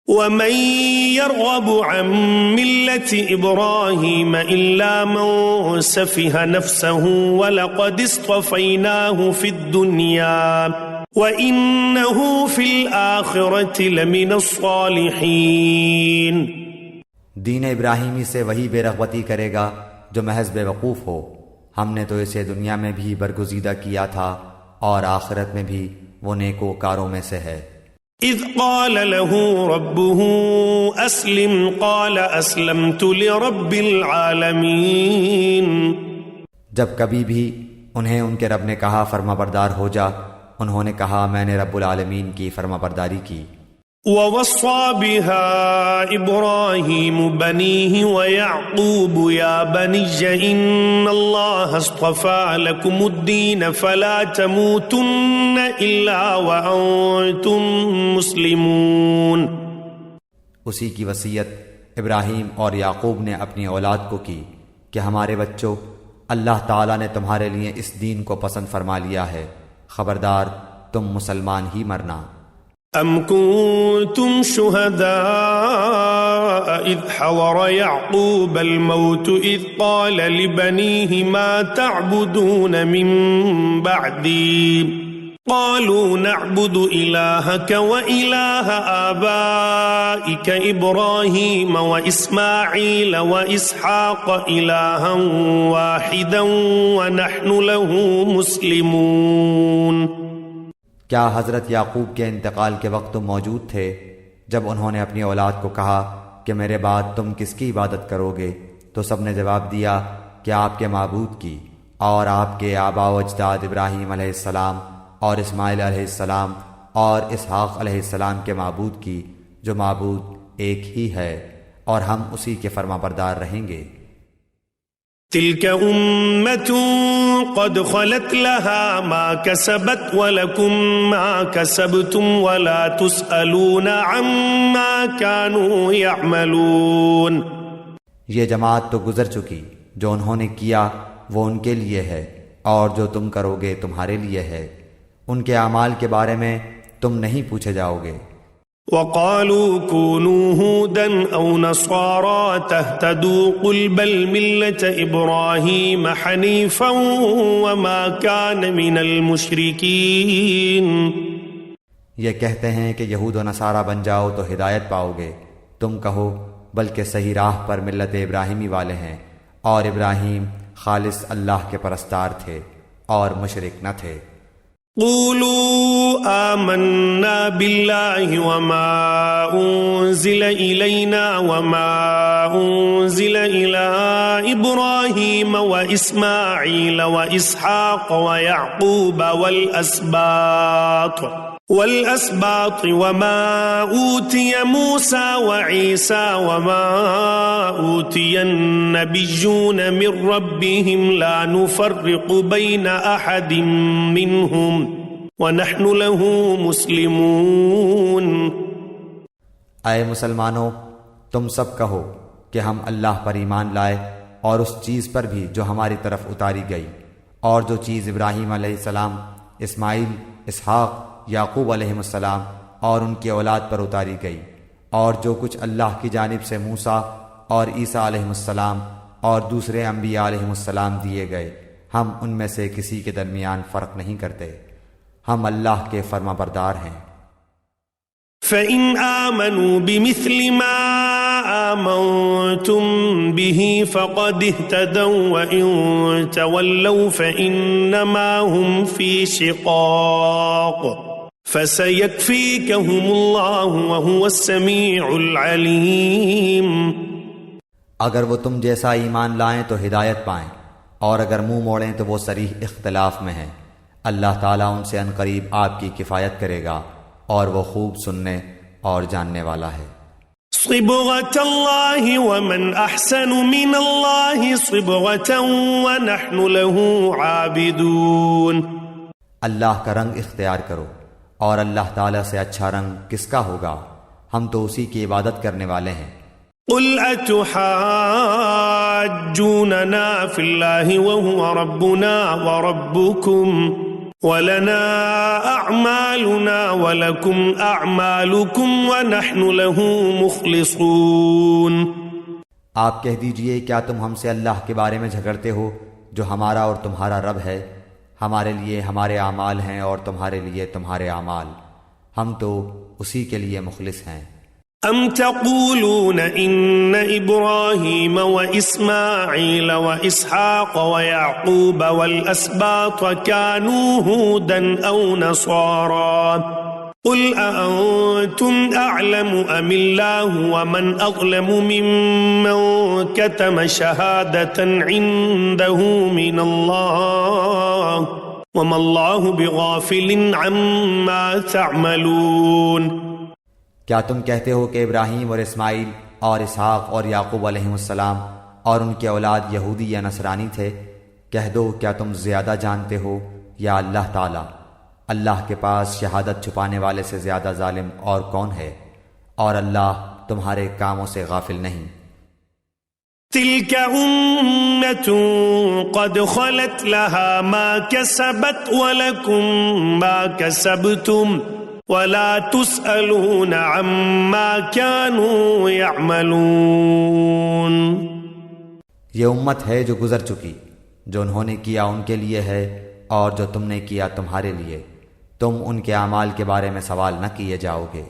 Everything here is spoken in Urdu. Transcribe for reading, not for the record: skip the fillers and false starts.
ومن يرغب عن ملة إبراهيم إلا من سفه نفسه ولقد اصطفيناه في الدنيا وإنه في الآخرة لمن الصالحين۔ دین ابراہیمی سے وہی بے رغبتی کرے گا جو محض بے وقوف ہو، ہم نے تو اسے دنیا میں بھی برگزیدہ کیا تھا اور آخرت میں بھی وہ نیکوکاروں میں سے ہے۔ اذ قال له ربه اسلم قال اسلمت لرب العالمین، جب کبھی بھی انہیں ان کے رب نے کہا فرما بردار ہو جا، انہوں نے کہا میں نے رب العالمین کی فرما برداری کی۔ ووصى بها إبراهيم بنيه ويعقوب يا بني إن الله اصطفى لكم الدين فلا تموتن إلا وأنتم مسلمون۔ اسی کی وصیت ابراہیم اور یعقوب نے اپنی اولاد کو کی کہ ہمارے بچوں، اللہ تعالیٰ نے تمہارے لیے اس دین کو پسند فرما لیا ہے، خبردار تم مسلمان ہی مرنا۔ ام کنتم شہداء اذ حضر یعقوب الموت اذ قال لبنیہ ما تعبدون من بعدی قالوا نعبد الہک وإلہ آبائک ابراہیم واسماعیل واسحاق الہا واحدا ونحن له مسلمون۔ کیا حضرت یعقوب کے انتقال کے وقت تم موجود تھے جب انہوں نے اپنی اولاد کو کہا کہ میرے بعد تم کس کی عبادت کرو گے؟ تو سب نے جواب دیا کہ آپ کے معبود کی اور آپ کے آباء و اجداد ابراہیم علیہ السلام اور اسماعیل علیہ السلام اور اسحاق علیہ السلام کے معبود کی، جو معبود ایک ہی ہے، اور ہم اسی کے فرما بردار رہیں گے۔ تلك أمة قد خلت لها ما كسبت ولكم ما كسبتم ولا تسألون عما كانوا يعملون۔ یہ جماعت تو گزر چکی، جو انہوں نے کیا وہ ان کے لیے ہے، اور جو تم کرو گے تمہارے لیے ہے، ان کے اعمال کے بارے میں تم نہیں پوچھے جاؤ گے۔ وقالوا كونوا هودا أو نصارى تهتدوا قل بل ملة إبراهيم حنيفا وما كان من المشركين۔ یہ کہتے ہیں کہ یہود و نصارہ بن جاؤ تو ہدایت پاؤ گے، تم کہو بلکہ صحیح راہ پر ملت ابراہیمی والے ہیں، اور ابراہیم خالص اللہ کے پرستار تھے اور مشرک نہ تھے۔ قولوا آمنا بالله وما أنزل إلينا وما أنزل إلى إبراهيم وإسماعيل وإسحاق ويعقوب والأسباط وما أوتي موسى وعيسى وما أوتي النبيون من ربهم لا نفرق بين أحد منهم ونحن له مسلمون۔ اے مسلمانوں، تم سب کہو کہ ہم اللہ پر ایمان لائے اور اس چیز پر بھی جو ہماری طرف اتاری گئی، اور جو چیز ابراہیم علیہ السلام، اسماعیل، اسحاق، یعقوب علیہ السلام اور ان کی اولاد پر اتاری گئی، اور جو کچھ اللہ کی جانب سے موسیٰ اور عیسیٰ علیہ السلام اور دوسرے انبیاء علیہ السلام دیے گئے، ہم ان میں سے کسی کے درمیان فرق نہیں کرتے، ہم اللہ کے فرما بردار ہیں۔ فَإِنْ آمَنُوا بِمِثْلِ مَا آمَنْتُمْ بِهِ فَقَدِ اهْتَدَوْا وَإِنْ تَوَلَّوْا فَإِنَّمَا هُمْ فِي شِقَاقٍ فَسَيَكْفِيكَهُمُ اللَّهُ وَهُوَ السَّمِيعُ الْعَلِيمُ۔ اگر وہ تم جیسا ایمان لائیں تو ہدایت پائیں، اور اگر منہ موڑیں تو وہ صریح اختلاف میں ہیں۔ اللہ تعالیٰ ان سے ان قریب آپ کی کفایت کرے گا، اور وہ خوب سننے اور جاننے والا ہے۔ صبغة الله ومن أحسن من الله صبغة ونحن له عابدون۔ اللہ کا رنگ اختیار کرو، اور اللہ تعالیٰ سے اچھا رنگ کس کا ہوگا، ہم تو اسی کی عبادت کرنے والے ہیں۔ قل أتحاجوننا في الله وهو ربنا وربكم ولنا أعمالنا ولكم أعمالكم ونحن له مخلصون۔ آپ کہہ دیجئے کیا تم ہم سے اللہ کے بارے میں جھگڑتے ہو جو ہمارا اور تمہارا رب ہے؟ ہمارے لیے ہمارے اعمال ہیں اور تمہارے لیے تمہارے اعمال، ہم تو اسی کے لیے مخلص ہیں۔ أم تقولون إن إبراهيم وإسماعيل وإسحاق ويعقوب والأسباط كانوا هودا أو نصارى قل أأنتم أعلم أم الله ومن أظلم ممن كتم شهادة عنده من الله وما الله بغافل عما تعملون۔ کیا تم کہتے ہو کہ ابراہیم اور اسماعیل اور اسحاق اور یعقوب علیہ السلام اور ان کے اولاد یہودی یا نصرانی تھے؟ کہہ دو کیا تم زیادہ جانتے ہو یا اللہ تعالی؟ اللہ کے پاس شہادت چھپانے والے سے زیادہ ظالم اور کون ہے؟ اور اللہ تمہارے کاموں سے غافل نہیں۔ تلك أمة قد خلت لها ما كسبت ولكم ما كسبتم ولا تسألون عما كانوا يعملون۔ یہ امت ہے جو گزر چکی، جو انہوں نے کیا ان کے لیے ہے اور جو تم نے کیا تمہارے لیے، تم ان کے اعمال کے بارے میں سوال نہ کیے جاؤ گے۔